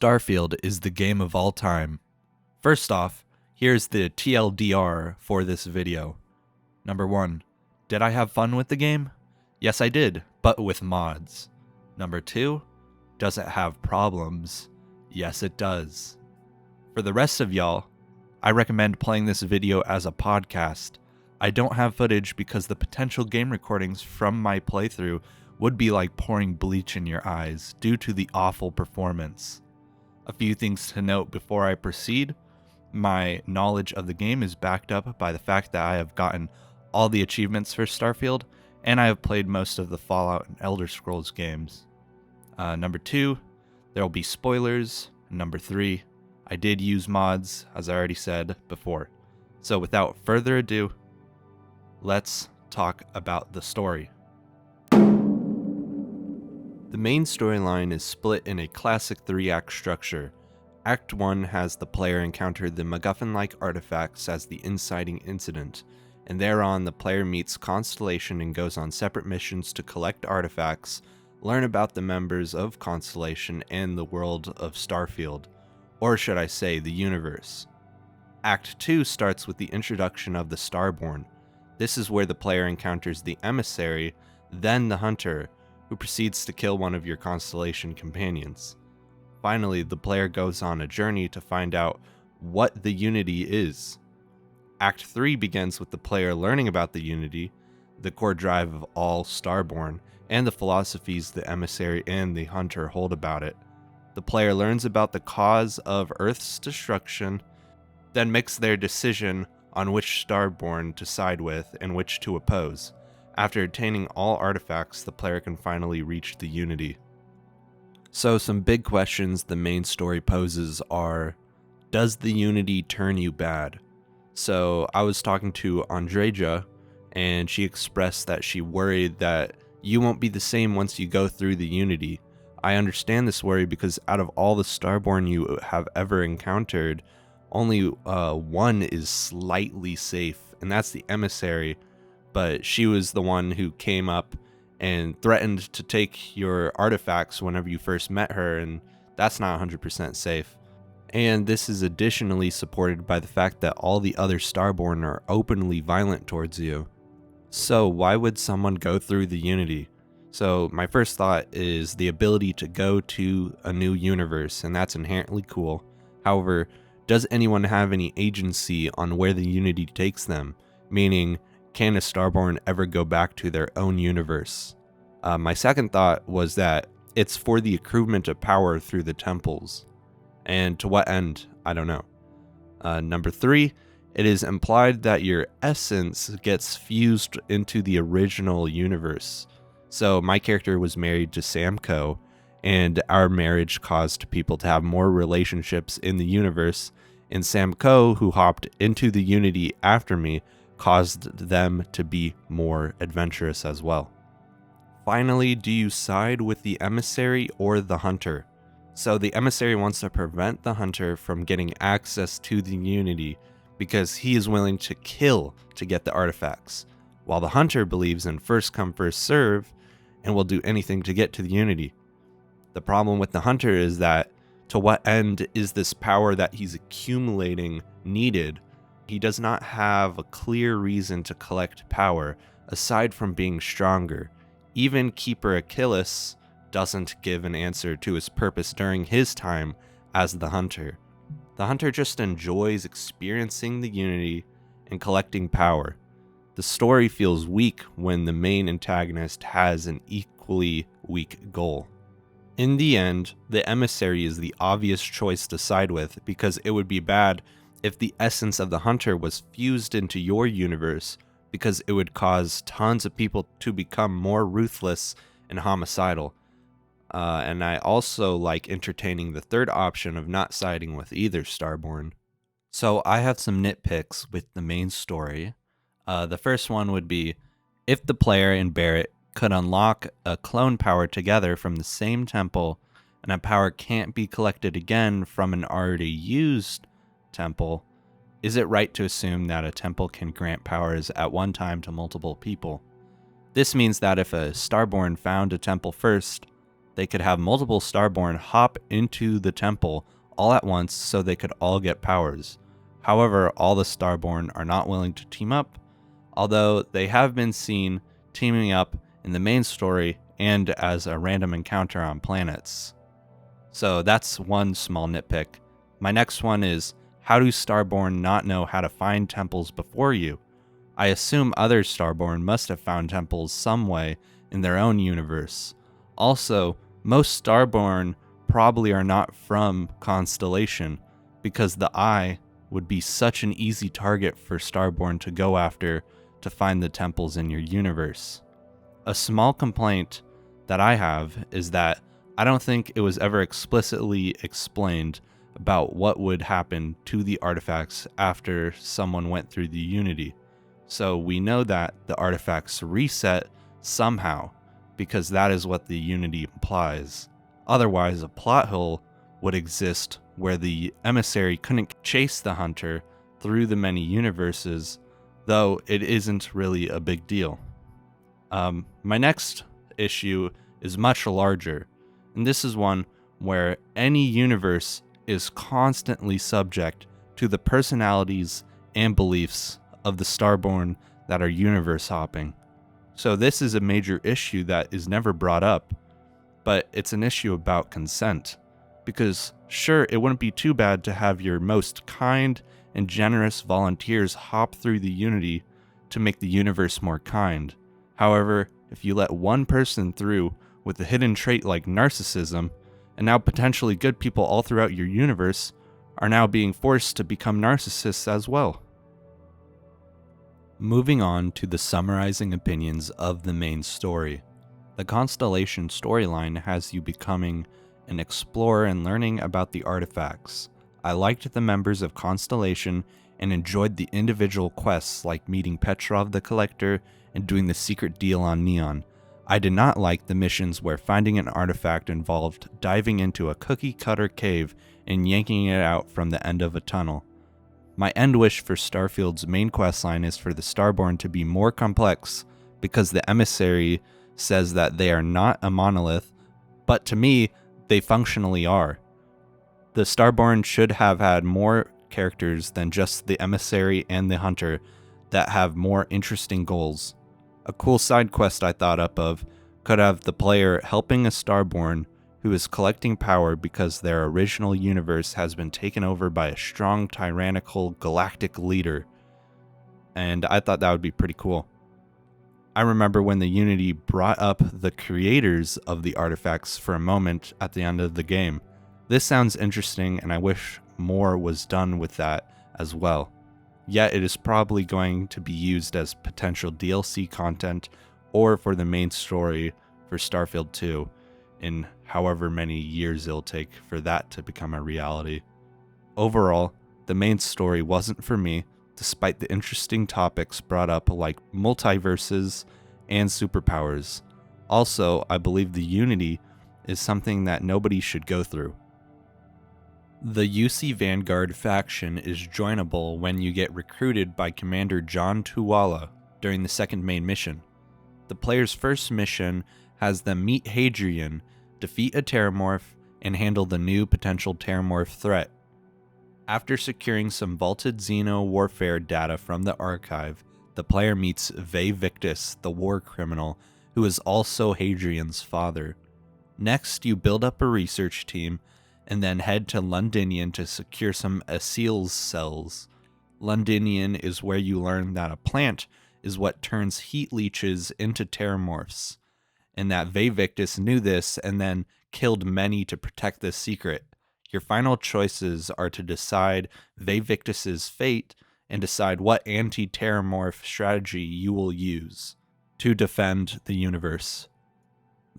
Starfield is the game of all time. First off, here's the TLDR for this video. Number 1. Did I have fun with the game? Yes, I did, but with mods. Number 2. Does it have problems? Yes, it does. For the rest of y'all, I recommend playing this video as a podcast. I don't have footage because the potential game recordings from my playthrough would be like pouring bleach in your eyes due to the awful performance. A few things to note before I proceed. My knowledge of the game is backed up by the fact that I have gotten all the achievements for Starfield, and I have played most of the Fallout and Elder Scrolls games. Number 2, there will be spoilers. Number 3, I did use mods, as I already said before. So without further ado, let's talk about the story. The main storyline is split in a classic 3-act structure. Act 1 has the player encounter the MacGuffin-like artifacts as the inciting incident, and thereon the player meets Constellation and goes on separate missions to collect artifacts, learn about the members of Constellation and the world of Starfield, or should I say the universe. Act 2 starts with the introduction of the Starborn. This is where the player encounters the Emissary, then the Hunter, who proceeds to kill one of your Constellation companions. Finally, the player goes on a journey to find out what the Unity is. Act 3 begins with the player learning about the Unity, the core drive of all Starborn, and the philosophies the Emissary and the Hunter hold about it. The player learns about the cause of Earth's destruction, then makes their decision on which Starborn to side with and which to oppose. After attaining all artifacts, the player can finally reach the Unity. So some big questions the main story poses are, does the Unity turn you bad? So I was talking to Andreja, and she expressed that she worried that you won't be the same once you go through the Unity. I understand this worry because out of all the Starborn you have ever encountered, only one is slightly safe, and that's the Emissary. But she was the one who came up and threatened to take your artifacts whenever you first met her, and that's not 100% safe. And this is additionally supported by the fact that all the other Starborn are openly violent towards you. So why would someone go through the Unity? So my first thought is the ability to go to a new universe, and that's inherently cool. However, does anyone have any agency on where the Unity takes them? Meaning, can a Starborn ever go back to their own universe? My second thought was that it's for the accruement of power through the temples. And to what end? I don't know. Number 3, it is implied that your essence gets fused into the original universe. So my character was married to Sam Coe, and our marriage caused people to have more relationships in the universe, and Sam Coe, who hopped into the Unity after me, caused them to be more adventurous as well. Finally, do you side with the Emissary or the Hunter? So the Emissary wants to prevent the Hunter from getting access to the Unity because he is willing to kill to get the artifacts, while the Hunter believes in first come first serve and will do anything to get to the Unity. The problem with the Hunter is that to what end is this power that he's accumulating needed? He does not have a clear reason to collect power aside from being stronger. Even Keeper Achilles doesn't give an answer to his purpose during his time as the Hunter. The Hunter just enjoys experiencing the Unity and collecting power. The story feels weak when the main antagonist has an equally weak goal. In the end, the Emissary is the obvious choice to side with because it would be bad if the essence of the Hunter was fused into your universe, because it would cause tons of people to become more ruthless and homicidal. And I also like entertaining the third option of not siding with either Starborn. So I have some nitpicks with the main story. The first one would be, if the player and Barrett could unlock a clone power together from the same temple, and a power can't be collected again from an already used temple, is it right to assume that a temple can grant powers at one time to multiple people? This means that if a Starborn found a temple first, they could have multiple Starborn hop into the temple all at once so they could all get powers. However, all the Starborn are not willing to team up, although they have been seen teaming up in the main story and as a random encounter on planets. So that's one small nitpick. My next one is, how do Starborn not know how to find temples before you? I assume other Starborn must have found temples some way in their own universe. Also, most Starborn probably are not from Constellation, because the Eye would be such an easy target for Starborn to go after to find the temples in your universe. A small complaint that I have is that I don't think it was ever explicitly explained about what would happen to the artifacts after someone went through the Unity. So we know that the artifacts reset somehow, because that is what the Unity implies. Otherwise, a plot hole would exist where the emissary couldn't chase the hunter through the many universes, though it isn't really a big deal. My next issue is much larger, and this is one where any universe is constantly subject to the personalities and beliefs of the Starborn that are universe hopping. So this is a major issue that is never brought up, but it's an issue about consent. Because sure, it wouldn't be too bad to have your most kind and generous volunteers hop through the Unity to make the universe more kind. However, if you let one person through with a hidden trait like narcissism, and now potentially good people all throughout your universe are now being forced to become narcissists as well. Moving on to the summarizing opinions of the main story. The Constellation storyline has you becoming an explorer and learning about the artifacts. I liked the members of Constellation and enjoyed the individual quests like meeting Petrov the Collector and doing the secret deal on Neon. I did not like the missions where finding an artifact involved diving into a cookie-cutter cave and yanking it out from the end of a tunnel. My end wish for Starfield's main questline is for the Starborn to be more complex, because the emissary says that they are not a monolith, but to me, they functionally are. The Starborn should have had more characters than just the emissary and the hunter that have more interesting goals. A cool side quest I thought up of could have the player helping a Starborn who is collecting power because their original universe has been taken over by a strong, tyrannical, galactic leader. And I thought that would be pretty cool. I remember when the Unity brought up the creators of the artifacts for a moment at the end of the game. This sounds interesting, and I wish more was done with that as well. Yet it is probably going to be used as potential DLC content or for the main story for Starfield 2 in however many years it'll take for that to become a reality. Overall, the main story wasn't for me, despite the interesting topics brought up like multiverses and superpowers. Also, I believe the Unity is something that nobody should go through. The UC Vanguard faction is joinable when you get recruited by Commander John Tuwala during the second main mission. The player's first mission has them meet Hadrian, defeat a Terramorph, and handle the new potential Terramorph threat. After securing some vaulted Xeno warfare data from the archive, the player meets Ve Victus, the war criminal, who is also Hadrian's father. Next, you build up a research team, and then head to Londinium to secure some Acele's cells. Londinium is where you learn that a plant is what turns heat leeches into Terramorphs, and that Ve Victus knew this and then killed many to protect this secret. Your final choices are to decide Ve Victus's fate and decide what anti-Terramorph strategy you will use to defend the universe.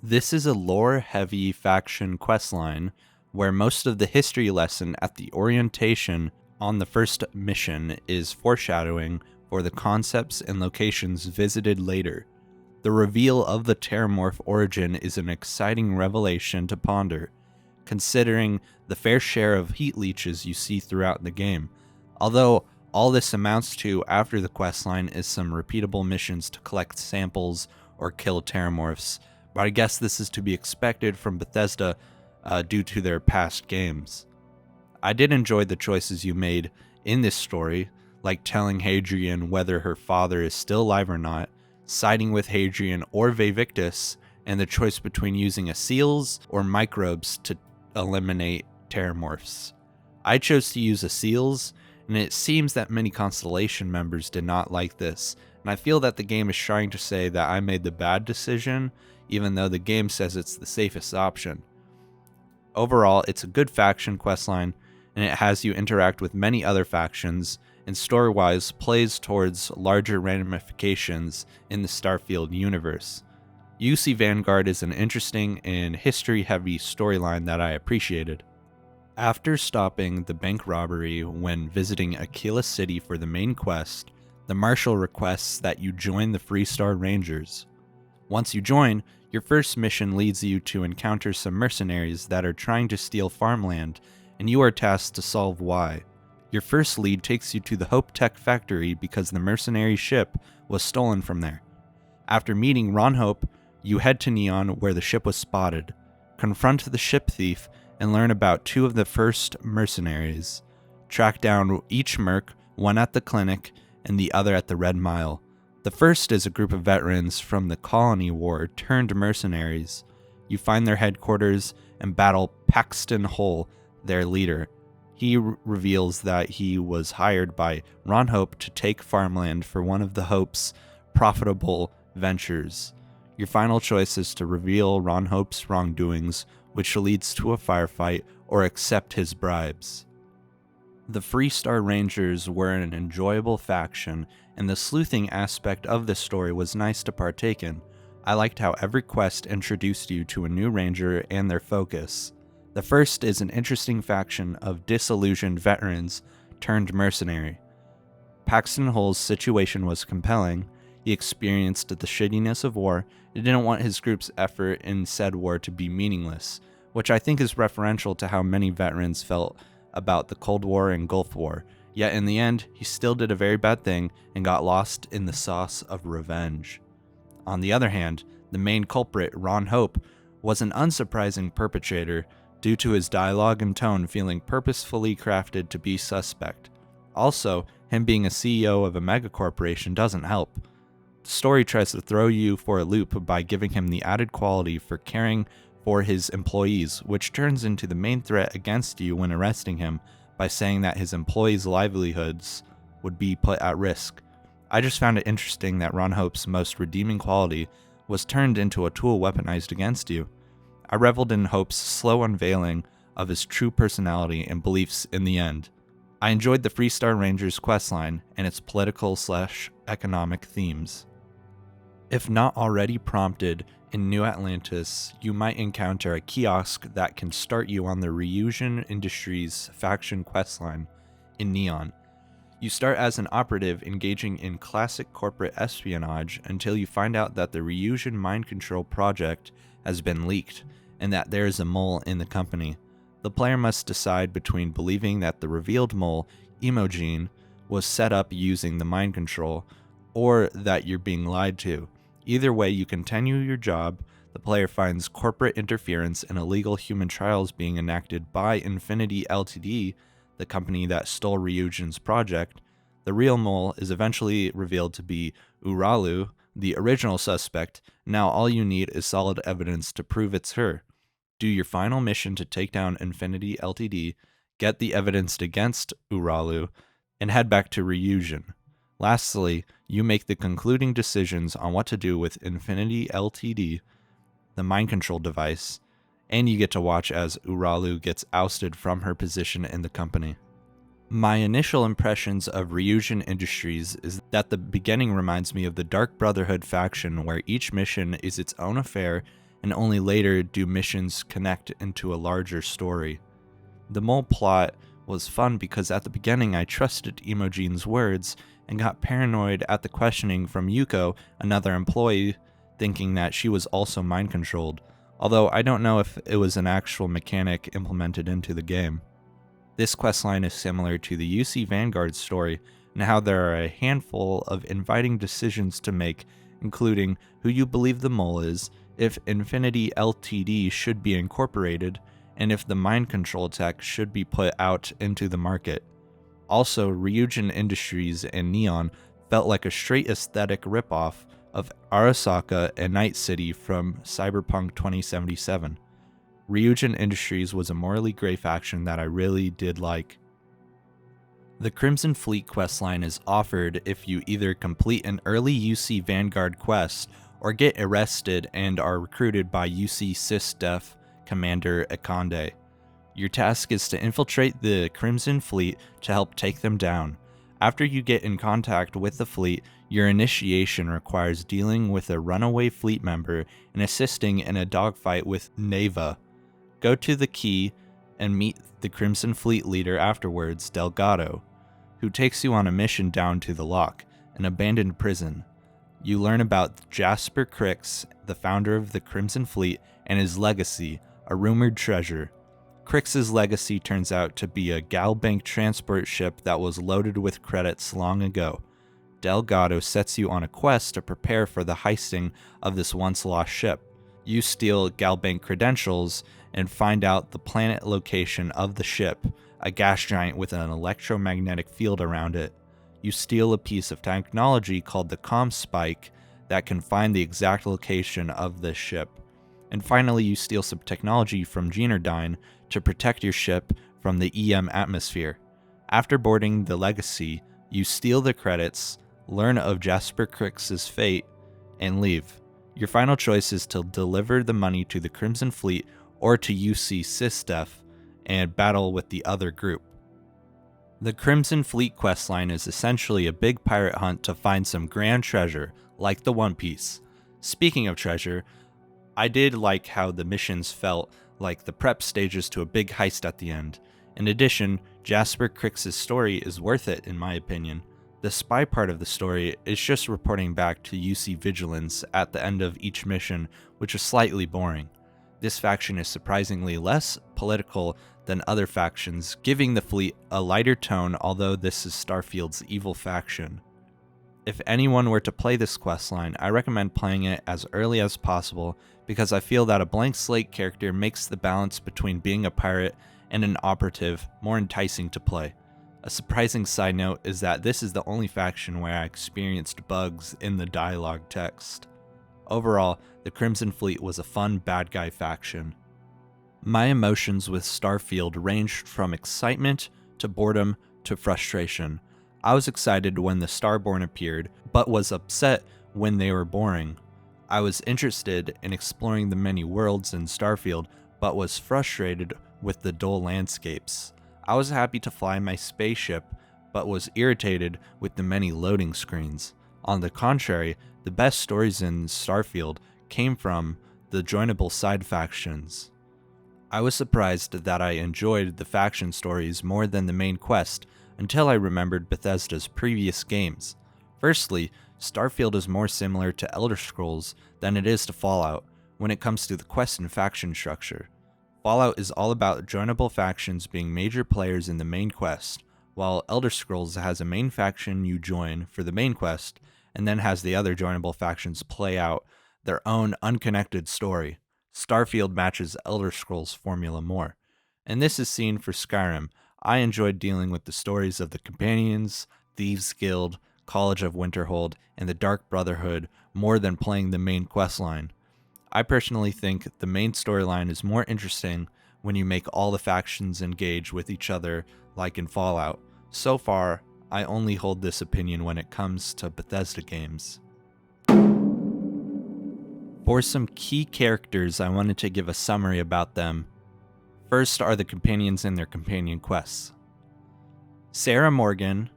This is a lore-heavy faction questline where most of the history lesson at the orientation on the first mission is foreshadowing for the concepts and locations visited later. The reveal of the Terramorph origin is an exciting revelation to ponder, considering the fair share of heat leeches you see throughout the game, although all this amounts to after the questline is some repeatable missions to collect samples or kill Terramorphs, but I guess this is to be expected from Bethesda due to their past games. I did enjoy the choices you made in this story, like telling Hadrian whether her father is still alive or not, siding with Hadrian or Vevictus, and the choice between using a seals or microbes to eliminate terramorphs. I chose to use a seals, and it seems that many Constellation members did not like this, and I feel that the game is trying to say that I made the bad decision, even though the game says it's the safest option. Overall, it's a good faction questline, and it has you interact with many other factions, and story-wise plays towards larger ramifications in the Starfield universe. UC Vanguard is an interesting and history-heavy storyline that I appreciated. After stopping the bank robbery when visiting Aquila City for the main quest, the Marshal requests that you join the Freestar Rangers. Once you join, your first mission leads you to encounter some mercenaries that are trying to steal farmland, and you are tasked to solve why. Your first lead takes you to the Hope Tech factory because the mercenary ship was stolen from there. After meeting Ron Hope, you head to Neon where the ship was spotted, confront the ship thief, and learn about two of the first mercenaries. Track down each merc, one at the clinic and the other at the Red Mile. The first is a group of veterans from the Colony War turned mercenaries. You find their headquarters and battle Paxton Hull, their leader. He reveals that he was hired by Ron Hope to take farmland for one of the Hope's profitable ventures. Your final choice is to reveal Ron Hope's wrongdoings, which leads to a firefight, or accept his bribes. The Freestar Rangers were an enjoyable faction, and the sleuthing aspect of the story was nice to partake in. I liked how every quest introduced you to a new ranger and their focus. The first is an interesting faction of disillusioned veterans turned mercenary. Paxton Hull's situation was compelling. He experienced the shittiness of war and didn't want his group's effort in said war to be meaningless, which I think is referential to how many veterans felt about the Cold War and Gulf War, yet in the end, he still did a very bad thing and got lost in the sauce of revenge. On the other hand, the main culprit, Ron Hope, was an unsurprising perpetrator due to his dialogue and tone feeling purposefully crafted to be suspect. Also, him being a CEO of a megacorporation doesn't help. The story tries to throw you for a loop by giving him the added quality for caring for his employees, which turns into the main threat against you when arresting him by saying that his employees' livelihoods would be put at risk. I just found it interesting that Ron Hope's most redeeming quality was turned into a tool weaponized against you. I reveled in Hope's slow unveiling of his true personality and beliefs in the end. I enjoyed the Freestar Rangers questline and its political/economic themes. If not already prompted, in New Atlantis, you might encounter a kiosk that can start you on the Ryujin Industries faction questline in Neon. You start as an operative engaging in classic corporate espionage until you find out that the Ryujin mind control project has been leaked and that there is a mole in the company. The player must decide between believing that the revealed mole, Emogene, was set up using the mind control, or that you're being lied to. Either way, you continue your job. The player finds corporate interference and illegal human trials being enacted by Infinity Ltd., the company that stole Ryujin's project. The real mole is eventually revealed to be Uralu, the original suspect. Now all you need is solid evidence to prove it's her. Do your final mission to take down Infinity Ltd., get the evidence against Uralu, and head back to Ryujin. Lastly, you make the concluding decisions on what to do with Infinity Ltd., the mind control device, and you get to watch as Uralu gets ousted from her position in the company. My initial impressions of Ryujin Industries is that the beginning reminds me of the Dark Brotherhood faction, where each mission is its own affair and only later do missions connect into a larger story. The mole plot was fun because at the beginning I trusted Emogene's words and got paranoid at the questioning from Yuko, another employee, thinking that she was also mind-controlled, although I don't know if it was an actual mechanic implemented into the game. This questline is similar to the UC Vanguard story and how there are a handful of inviting decisions to make, including who you believe the mole is, if Infinity Ltd should be incorporated, and if the mind control tech should be put out into the market. Also, Ryujin Industries and Neon felt like a straight aesthetic ripoff of Arasaka and Night City from Cyberpunk 2077. Ryujin Industries was a morally gray faction that I really did like. The Crimson Fleet questline is offered if you either complete an early UC Vanguard quest or get arrested and are recruited by UC SysDef Commander Akande. Your task is to infiltrate the Crimson Fleet to help take them down. After you get in contact with the fleet, your initiation requires dealing with a runaway fleet member and assisting in a dogfight with Neva. Go to the key and meet the Crimson Fleet leader afterwards, Delgado, who takes you on a mission down to the Lock, an abandoned prison. You learn about Jasper Crix, the founder of the Crimson Fleet, and his legacy, a rumored treasure. Crix's legacy turns out to be a Galbank transport ship that was loaded with credits long ago. Delgado sets you on a quest to prepare for the heisting of this once lost ship. You steal Galbank credentials and find out the planet location of the ship, a gas giant with an electromagnetic field around it. You steal a piece of technology called the comm spike that can find the exact location of this ship. And finally, you steal some technology from Genodyne to protect your ship from the EM atmosphere. After boarding the Legacy, you steal the credits, learn of Jasper Crix's fate, and leave. Your final choice is to deliver the money to the Crimson Fleet or to UC SysDef and battle with the other group. The Crimson Fleet questline is essentially a big pirate hunt to find some grand treasure, like the One Piece. Speaking of treasure, I did like how the missions felt like the prep stages to a big heist at the end. In addition, Jasper Crix's story is worth it in my opinion. The spy part of the story is just reporting back to UC Vigilance at the end of each mission, which is slightly boring. This faction is surprisingly less political than other factions, giving the fleet a lighter tone, although this is Starfield's evil faction. If anyone were to play this questline, I recommend playing it as early as possible because I feel that a blank slate character makes the balance between being a pirate and an operative more enticing to play. A surprising side note is that this is the only faction where I experienced bugs in the dialogue text. Overall, the Crimson Fleet was a fun bad guy faction. My emotions with Starfield ranged from excitement to boredom to frustration. I was excited when the Starborn appeared, but was upset when they were boring. I was interested in exploring the many worlds in Starfield, but was frustrated with the dull landscapes. I was happy to fly my spaceship, but was irritated with the many loading screens. On the contrary, the best stories in Starfield came from the joinable side factions. I was surprised that I enjoyed the faction stories more than the main quest until I remembered Bethesda's previous games. Firstly, Starfield is more similar to Elder Scrolls than it is to Fallout when it comes to the quest and faction structure. Fallout is all about joinable factions being major players in the main quest, while Elder Scrolls has a main faction you join for the main quest, and then has the other joinable factions play out their own unconnected story. Starfield matches Elder Scrolls formula more. And this is seen for Skyrim. I enjoyed dealing with the stories of the Companions, Thieves Guild, College of Winterhold, and the Dark Brotherhood more than playing the main questline. I personally think the main storyline is more interesting when you make all the factions engage with each other like in Fallout. So far, I only hold this opinion when it comes to Bethesda games. For some key characters, I wanted to give a summary about them. First are the companions and their companion quests. Sarah Morgan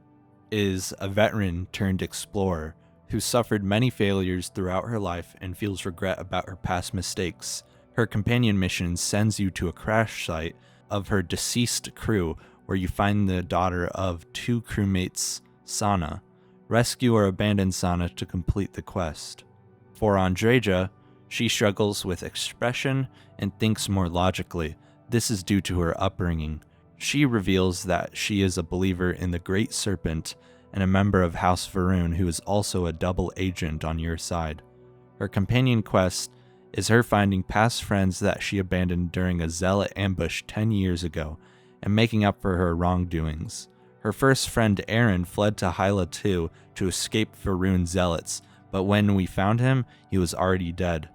is a veteran turned explorer who suffered many failures throughout her life and feels regret about her past mistakes. Her companion mission sends you to a crash site of her deceased crew where you find the daughter of two crewmates, Sana. Rescue or abandon Sana to complete the quest. For Andreja, she struggles with expression and thinks more logically. This is due to her upbringing. She reveals that she is a believer in the Great Serpent and a member of House Varun who is also a double agent on your side. Her companion quest is her finding past friends that she abandoned during a zealot ambush 10 years ago and making up for her wrongdoings. Her first friend Aaron fled to Hyla 2 to escape Faroon zealots, but when we found him, he was already dead.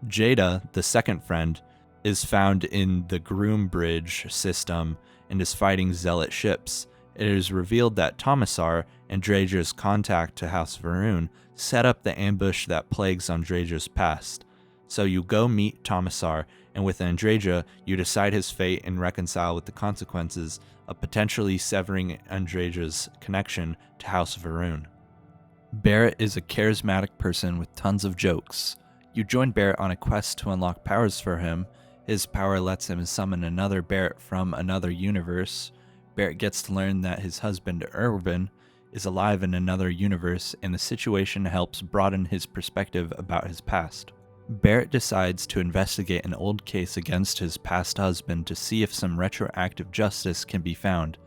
Jada, the second friend, is found in the Groom Bridge system and is fighting zealot ships. It is revealed that Tomasar, Andreja's contact to House Faroon, set up the ambush that plagues Andreja's past. So you go meet Tomasar, and with Andreja, you decide his fate and reconcile with the consequences of potentially severing Andreja's connection to House Faroon. Barrett is a charismatic person with tons of jokes. You join Barrett on a quest to unlock powers for him. His power lets him summon another Barrett from another universe. Barrett gets to learn that his husband, Irvin, is alive in another universe, and the situation helps broaden his perspective about his past. Barrett decides to investigate an old case against his past husband to see if some retroactive justice can be found.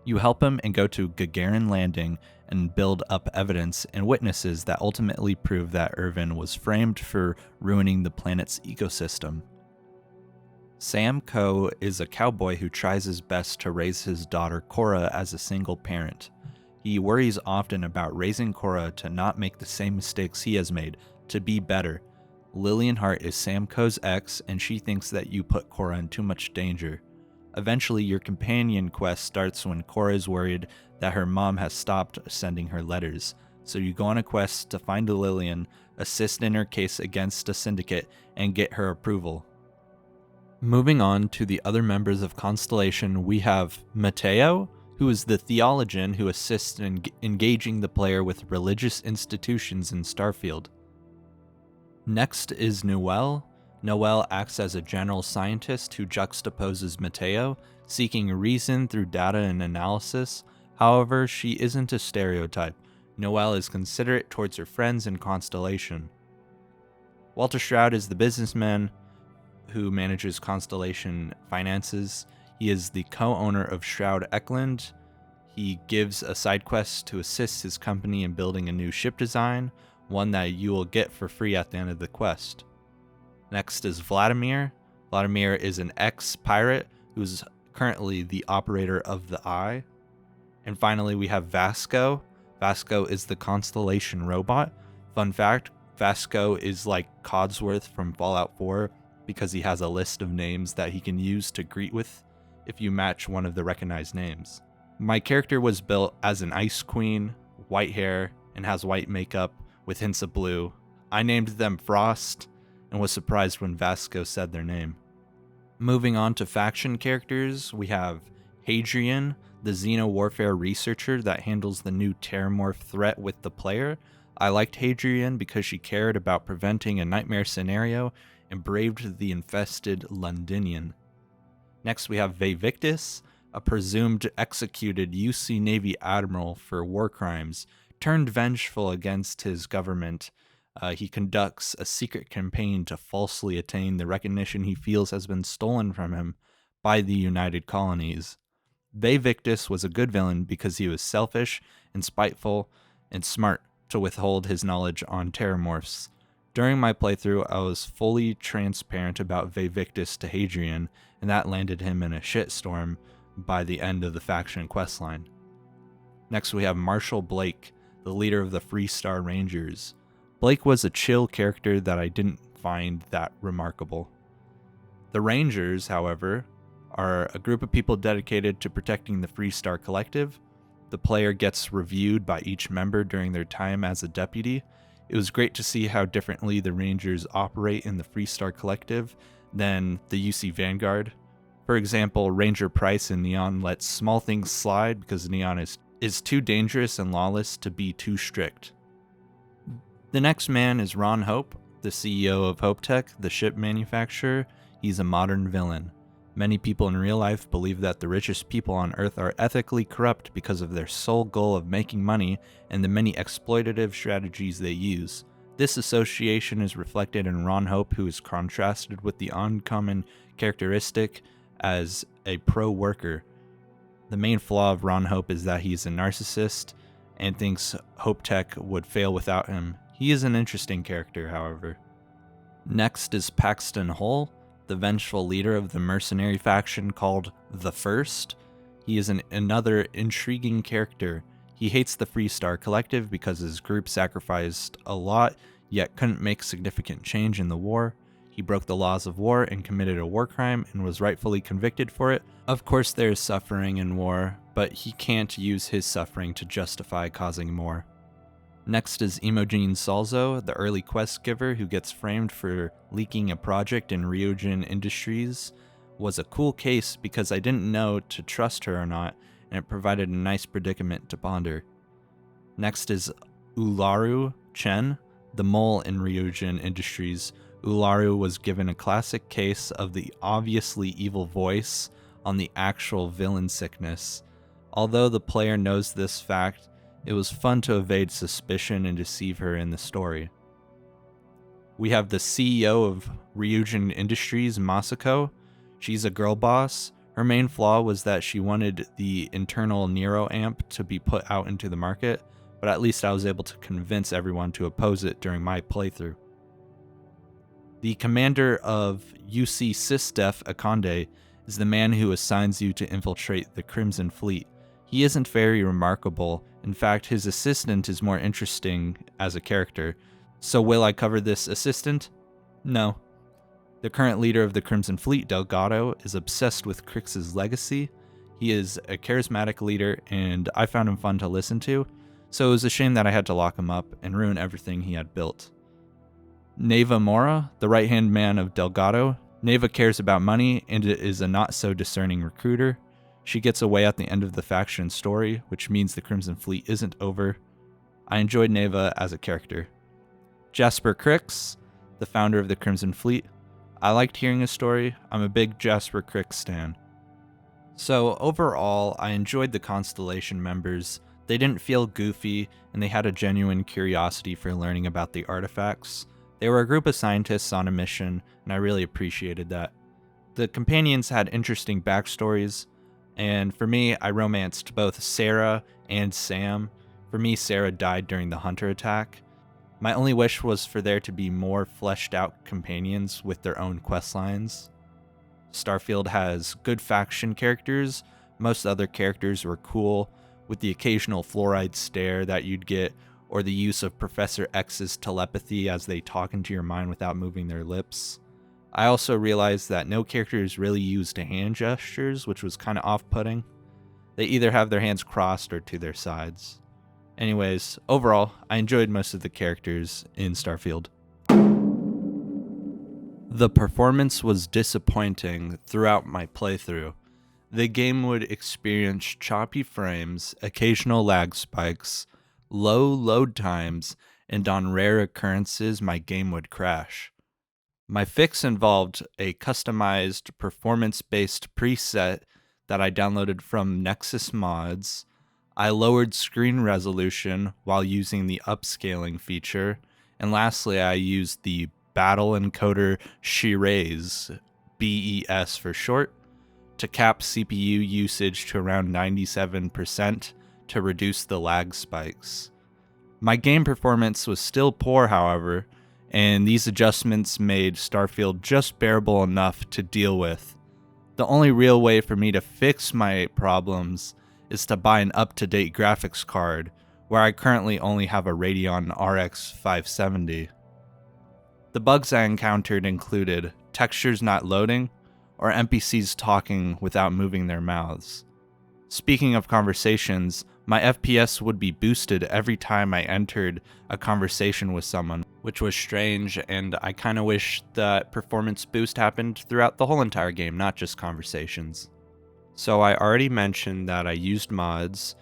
You help him and go to Gagarin Landing and build up evidence and witnesses that ultimately prove that Irvin was framed for ruining the planet's ecosystem. Sam Coe is a cowboy who tries his best to raise his daughter Cora as a single parent. He worries often about raising Cora to not make the same mistakes he has made, to be better. Lillian Hart is Sam Coe's ex, and she thinks that you put Cora in too much danger. Eventually, your companion quest starts when Cora is worried that her mom has stopped sending her letters, so you go on a quest to find Lillian, assist in her case against a syndicate, and get her approval. Moving on to the other members of Constellation, we have Mateo, who is the theologian who assists in engaging the player with religious institutions in Starfield. Next is Noelle. Noelle acts as a general scientist who juxtaposes Mateo, seeking reason through data and analysis. However, she isn't a stereotype. Noelle is considerate towards her friends in Constellation. Walter Stroud is the businessman who manages Constellation finances. He is the co-owner of Shroud Eklund. He gives a side quest to assist his company in building a new ship design, one that you will get for free at the end of the quest. Next is Vladimir. Vladimir is an ex-pirate who's currently the operator of the Eye. And finally, we have Vasco. Vasco is the Constellation robot. Fun fact, Vasco is like Codsworth from Fallout 4 because he has a list of names that he can use to greet with if you match one of the recognized names. My character was built as an ice queen, white hair, and has white makeup with hints of blue. I named them Frost and was surprised when Vasco said their name. Moving on to faction characters, we have Hadrian, the Xeno Warfare researcher that handles the new Terramorph threat with the player. I liked Hadrian because she cared about preventing a nightmare scenario and braved the infested Londinian. Next we have Vevictus, a presumed executed UC Navy admiral for war crimes, turned vengeful against his government. He conducts a secret campaign to falsely attain the recognition he feels has been stolen from him by the United Colonies. Vevictus was a good villain because he was selfish and spiteful and smart to withhold his knowledge on Terramorphs. During my playthrough, I was fully transparent about Vevictus to Hadrian, and that landed him in a shitstorm by the end of the faction questline. Next we have Marshall Blake, the leader of the Freestar Rangers. Blake was a chill character that I didn't find that remarkable. The Rangers, however, are a group of people dedicated to protecting the Freestar Collective. The player gets reviewed by each member during their time as a deputy. It was great to see how differently the Rangers operate in the Freestar Collective than the UC Vanguard. For example, Ranger Price in Neon lets small things slide because Neon is too dangerous and lawless to be too strict. The next man is Ron Hope, the CEO of Hope Tech, the ship manufacturer. He's a modern villain. Many people in real life believe that the richest people on Earth are ethically corrupt because of their sole goal of making money and the many exploitative strategies they use. This association is reflected in Ron Hope, who is contrasted with the uncommon characteristic as a pro-worker. The main flaw of Ron Hope is that he's a narcissist and thinks Hope Tech would fail without him. He is an interesting character, however. Next is Paxton Hull, the vengeful leader of the mercenary faction called The First. He is another intriguing character. He hates the Freestar Collective because his group sacrificed a lot, yet couldn't make significant change in the war. He broke the laws of war and committed a war crime and was rightfully convicted for it. Of course there is suffering in war, but he can't use his suffering to justify causing more. Next is Imogen Salzo, the early quest giver who gets framed for leaking a project in Ryujin Industries. Was a cool case because I didn't know to trust her or not, and it provided a nice predicament to ponder. Next is Ularu Chen, the mole in Ryujin Industries. Ularu was given a classic case of the obviously evil voice on the actual villain sickness. Although the player knows this fact, it was fun to evade suspicion and deceive her in the story. We have the CEO of Ryujin Industries, Masako. She's a girl boss. Her main flaw was that she wanted the internal Nero amp to be put out into the market, but at least I was able to convince everyone to oppose it during my playthrough. The commander of UC Sysdef Akande is the man who assigns you to infiltrate the Crimson Fleet. He isn't very remarkable. In fact, his assistant is more interesting as a character. So will I cover this assistant? No. The current leader of the Crimson Fleet, Delgado, is obsessed with Crix's legacy. He is a charismatic leader, and I found him fun to listen to, so it was a shame that I had to lock him up and ruin everything he had built. Neva Mora, the right-hand man of Delgado. Neva cares about money and is a not-so-discerning recruiter. She gets away at the end of the faction story, which means the Crimson Fleet isn't over. I enjoyed Neva as a character. Jasper Crix, the founder of the Crimson Fleet. I liked hearing his story. I'm a big Jasper Crix stan. So overall, I enjoyed the Constellation members. They didn't feel goofy, and they had a genuine curiosity for learning about the artifacts. They were a group of scientists on a mission, and I really appreciated that. The companions had interesting backstories, and for me, I romanced both Sarah and Sam. For me, Sarah died during the Hunter attack. My only wish was for there to be more fleshed out companions with their own questlines. Starfield has good faction characters. Most other characters were cool, with the occasional fluoride stare that you'd get, or the use of Professor X's telepathy as they talk into your mind without moving their lips. I also realized that no characters really used hand gestures, which was kind of off-putting. They either have their hands crossed or to their sides. Anyways, overall, I enjoyed most of the characters in Starfield. The performance was disappointing throughout my playthrough. The game would experience choppy frames, occasional lag spikes, low load times, and on rare occurrences, my game would crash. My fix involved a customized performance-based preset that I downloaded from Nexus Mods. I lowered screen resolution while using the upscaling feature, and lastly I used the Battle Encoder Shiraz, BES for short, to cap CPU usage to around 97% to reduce the lag spikes. My game performance was still poor, however, and these adjustments made Starfield just bearable enough to deal with. The only real way for me to fix my problems is to buy an up-to-date graphics card, where I currently only have a Radeon RX 570. The bugs I encountered included textures not loading, or NPCs talking without moving their mouths. Speaking of conversations, my FPS would be boosted every time I entered a conversation with someone, which was strange, and I kinda wish that performance boost happened throughout the whole entire game, not just conversations. So I already mentioned that I used mods,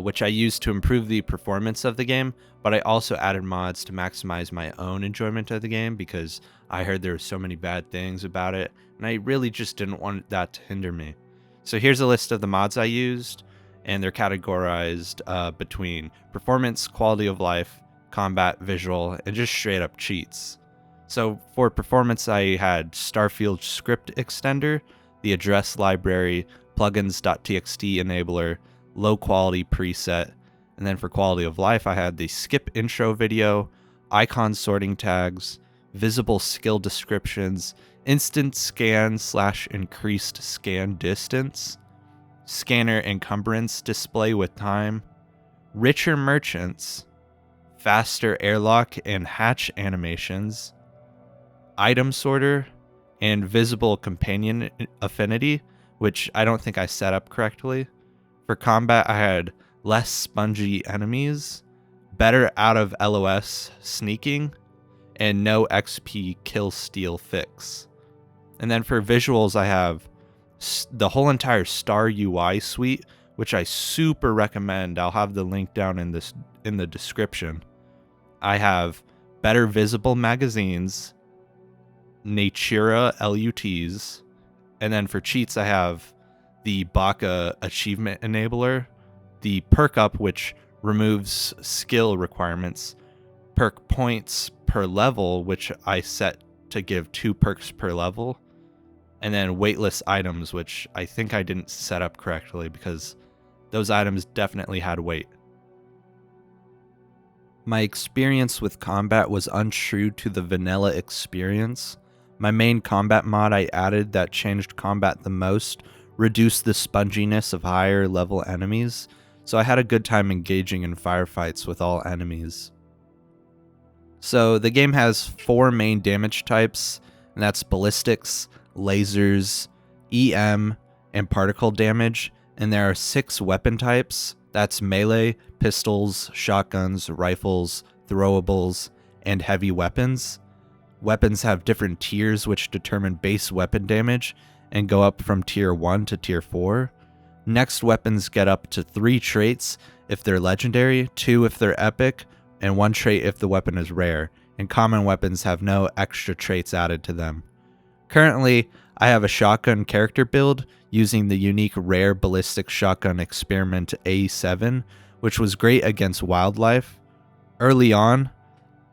which I used to improve the performance of the game, but I also added mods to maximize my own enjoyment of the game because I heard there were so many bad things about it, and I really just didn't want that to hinder me. So here's a list of the mods I used, and they're categorized between performance, quality of life, combat, visual, and just straight up cheats. So for performance, I had Starfield script extender, the address library, plugins.txt enabler, low quality preset, and then for quality of life, I had the skip intro video, icon sorting tags, visible skill descriptions, instant scan / increased scan distance, scanner encumbrance display with time, richer merchants, faster airlock and hatch animations, item sorter, and visible companion affinity, which I don't think I set up correctly. For combat, I had less spongy enemies, better out of LOS sneaking, and no XP kill steal fix. And then for visuals, I have the whole entire Star UI suite, which I super recommend. I'll have the link down in the description. I have better visible magazines, Natura LUTs, and then for cheats I have the Baka achievement enabler, the perk up which removes skill requirements, perk points per level which I set to give 2 perks per level, and then weightless items which I think I didn't set up correctly because those items definitely had weight. My experience with combat was untrue to the vanilla experience. My main combat mod I added that changed combat the most reduced the sponginess of higher level enemies, so I had a good time engaging in firefights with all enemies. So the game has 4 main damage types, and that's ballistics, lasers, EM, and particle damage, and there are 6 weapon types, that's melee, pistols, shotguns, rifles, throwables, and heavy weapons. Weapons have different tiers which determine base weapon damage and go up from tier 1 to tier 4. Next weapons get up to 3 traits if they're legendary, 2 if they're epic, and 1 trait if the weapon is rare, and common weapons have no extra traits added to them. Currently, I have a shotgun character build using the unique rare ballistic shotgun experiment A7, which was great against wildlife. Early on,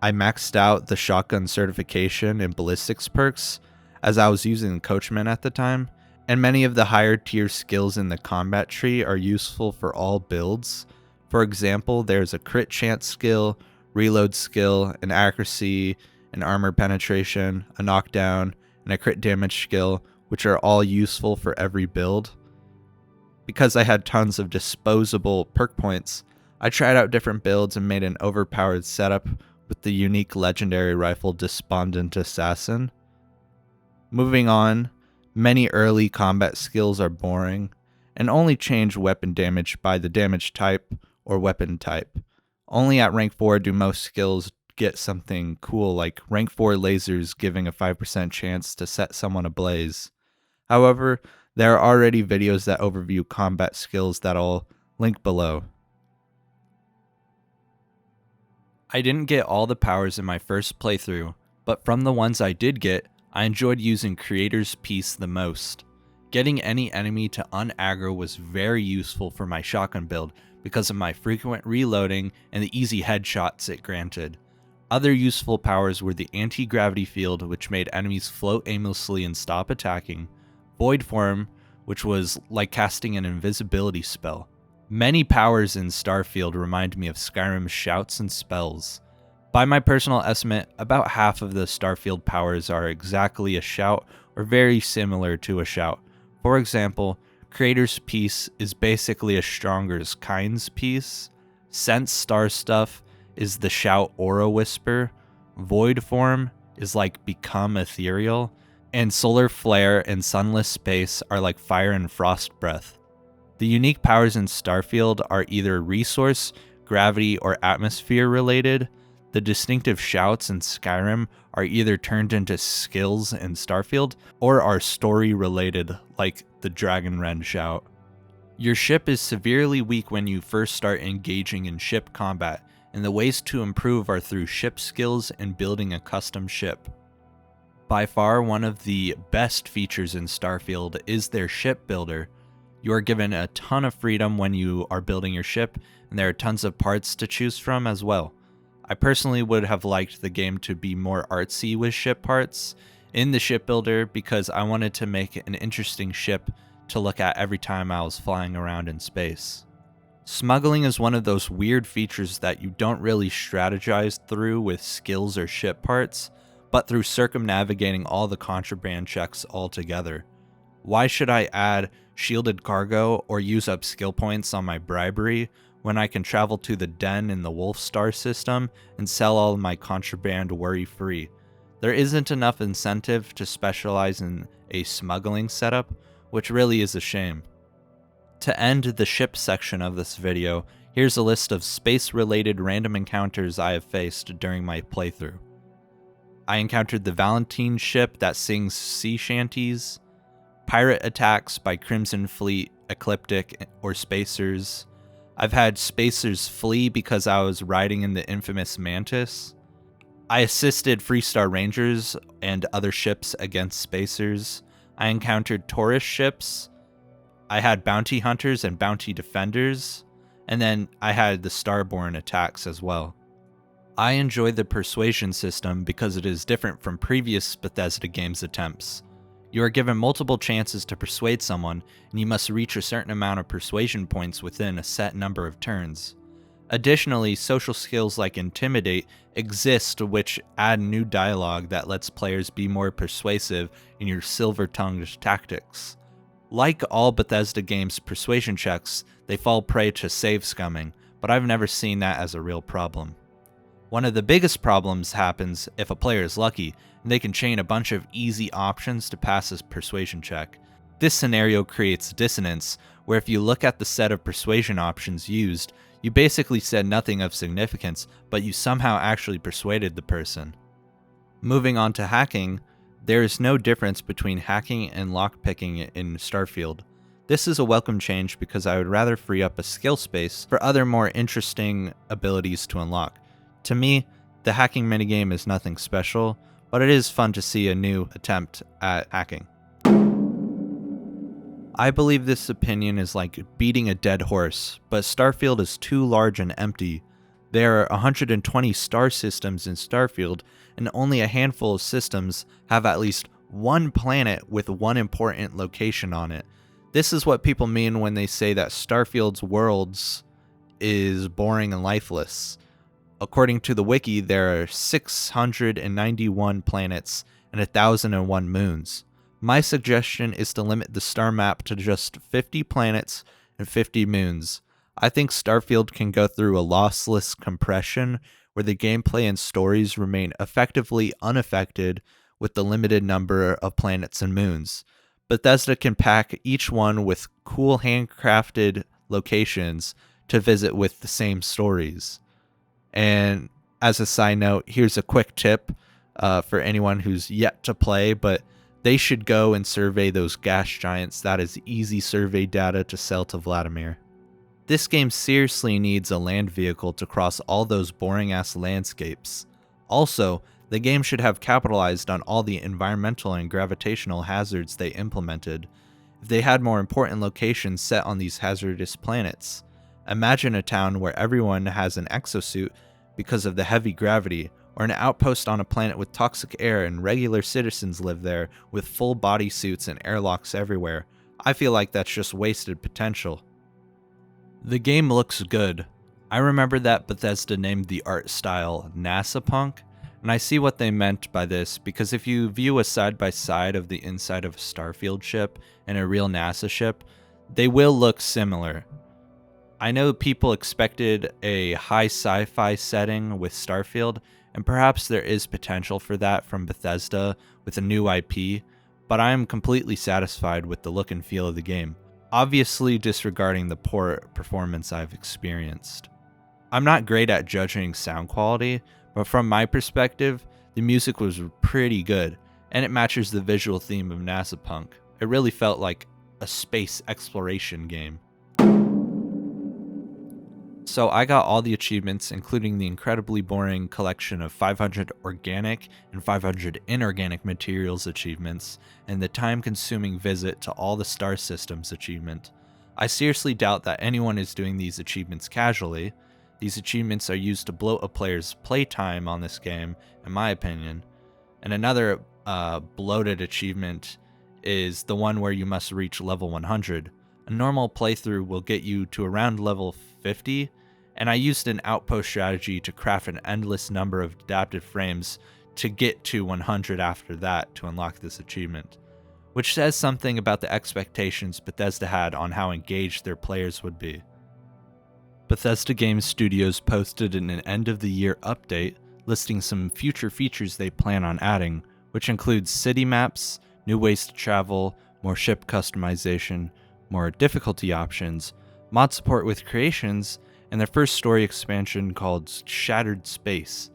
I maxed out the shotgun certification and ballistics perks, as I was using Coachman at the time, and many of the higher tier skills in the combat tree are useful for all builds. For example, there's a crit chance skill, reload skill, an accuracy, an armor penetration, a knockdown, and a crit damage skill, which are all useful for every build. Because I had tons of disposable perk points, I tried out different builds and made an overpowered setup with the unique legendary rifle Despondent Assassin. Moving on, many early combat skills are boring, and only change weapon damage by the damage type or weapon type. Only at rank 4 do most skills get something cool like rank 4 lasers giving a 5% chance to set someone ablaze. However, there are already videos that overview combat skills that I'll link below. I didn't get all the powers in my first playthrough, but from the ones I did get, I enjoyed using Creator's Piece the most. Getting any enemy to unaggro was very useful for my shotgun build because of my frequent reloading and the easy headshots it granted. Other useful powers were the anti-gravity field, which made enemies float aimlessly and stop attacking, Void Form, which was like casting an invisibility spell. Many powers in Starfield remind me of Skyrim's shouts and spells. By my personal estimate, about half of the Starfield powers are exactly a shout or very similar to a shout. For example, Creator's Piece is basically a Stronger's Kind's Piece, Sense Star Stuff is the shout Aura Whisper, Void Form is like Become Ethereal, and Solar Flare and Sunless Space are like Fire and Frost Breath. The unique powers in Starfield are either resource, gravity, or atmosphere related. The distinctive shouts in Skyrim are either turned into skills in Starfield or are story related, like the Dragon Ren shout. Your ship is severely weak when you first start engaging in ship combat, and the ways to improve are through ship skills and building a custom ship. By far, one of the best features in Starfield is their ship builder. You are given a ton of freedom when you are building your ship, and there are tons of parts to choose from as well. I personally would have liked the game to be more artsy with ship parts in the ship builder because I wanted to make an interesting ship to look at every time I was flying around in space. Smuggling is one of those weird features that you don't really strategize through with skills or ship parts, but through circumnavigating all the contraband checks altogether. Why should I add shielded cargo or use up skill points on my bribery when I can travel to the den in the Wolf Star system and sell all of my contraband worry-free? There isn't enough incentive to specialize in a smuggling setup, which really is a shame. To end the ship section of this video, here's a list of space-related random encounters I have faced during my playthrough. I encountered the Valentine ship that sings sea shanties, pirate attacks by Crimson Fleet, Ecliptic, or Spacers. I've had Spacers flee because I was riding in the infamous Mantis. I assisted Freestar Rangers and other ships against Spacers. I encountered tourist ships. I had bounty hunters and bounty defenders. And then I had the Starborn attacks as well. I enjoy the persuasion system because it is different from previous Bethesda games' attempts. You are given multiple chances to persuade someone, and you must reach a certain amount of persuasion points within a set number of turns. Additionally, social skills like Intimidate exist, which add new dialogue that lets players be more persuasive in your silver-tongued tactics. Like all Bethesda games' persuasion checks, they fall prey to save scumming, but I've never seen that as a real problem. One of the biggest problems happens if a player is lucky, and they can chain a bunch of easy options to pass a persuasion check. This scenario creates dissonance, where if you look at the set of persuasion options used, you basically said nothing of significance, but you somehow actually persuaded the person. Moving on to hacking, there is no difference between hacking and lockpicking in Starfield. This is a welcome change because I would rather free up a skill space for other more interesting abilities to unlock. To me, the hacking minigame is nothing special, but it is fun to see a new attempt at hacking. I believe this opinion is like beating a dead horse, but Starfield is too large and empty. There are 120 star systems in Starfield, and only a handful of systems have at least one planet with one important location on it. This is what people mean when they say that Starfield's worlds is boring and lifeless. According to the wiki, there are 691 planets and 1,001 moons. My suggestion is to limit the star map to just 50 planets and 50 moons. I think Starfield can go through a lossless compression where the gameplay and stories remain effectively unaffected with the limited number of planets and moons. Bethesda can pack each one with cool handcrafted locations to visit with the same stories. And as a side note, here's a quick tip for anyone who's yet to play, but they should go and survey those gas giants. That is easy survey data to sell to Vladimir. This game seriously needs a land vehicle to cross all those boring-ass landscapes. Also, the game should have capitalized on all the environmental and gravitational hazards they implemented. If they had more important locations set on these hazardous planets. Imagine a town where everyone has an exosuit because of the heavy gravity, or an outpost on a planet with toxic air and regular citizens live there with full body suits and airlocks everywhere. I feel like that's just wasted potential. The game looks good. I remember that Bethesda named the art style NASA Punk, and I see what they meant by this because if you view a side-by-side of the inside of a Starfield ship and a real NASA ship, they will look similar. I know people expected a high sci-fi setting with Starfield, and perhaps there is potential for that from Bethesda with a new IP, but I am completely satisfied with the look and feel of the game, obviously disregarding the poor performance I've experienced. I'm not great at judging sound quality, but from my perspective, the music was pretty good, and it matches the visual theme of NASA Punk. It really felt like a space exploration game. So I got all the achievements, including the incredibly boring collection of 500 organic and 500 inorganic materials achievements, and the time-consuming visit to all the star systems achievement. I seriously doubt that anyone is doing these achievements casually. These achievements are used to bloat a player's playtime on this game, in my opinion. And another bloated achievement is the one where you must reach level 100. A normal playthrough will get you to around level 50, and I used an outpost strategy to craft an endless number of adaptive frames to get to 100 after that to unlock this achievement, which says something about the expectations Bethesda had on how engaged their players would be. Bethesda Game Studios posted an end-of-the-year update listing some future features they plan on adding, which includes city maps, new ways to travel, more ship customization, more difficulty options, mod support with creations, and their first story expansion called Shattered Space.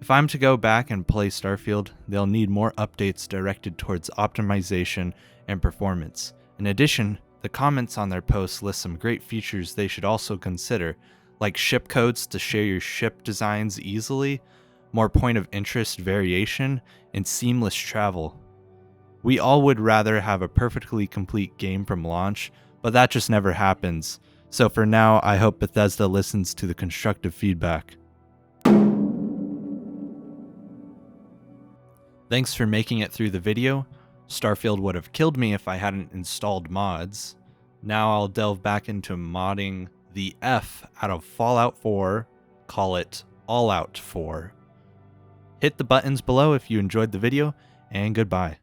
If I'm to go back and play Starfield, they'll need more updates directed towards optimization and performance. In addition, the comments on their posts list some great features they should also consider, like ship codes to share your ship designs easily, more point of interest variation, and seamless travel. We all would rather have a perfectly complete game from launch, but that just never happens. So for now, I hope Bethesda listens to the constructive feedback. Thanks for making it through the video. Starfield would have killed me if I hadn't installed mods. Now I'll delve back into modding the F out of Fallout 4, call it All Out 4. Hit the buttons below if you enjoyed the video, and goodbye.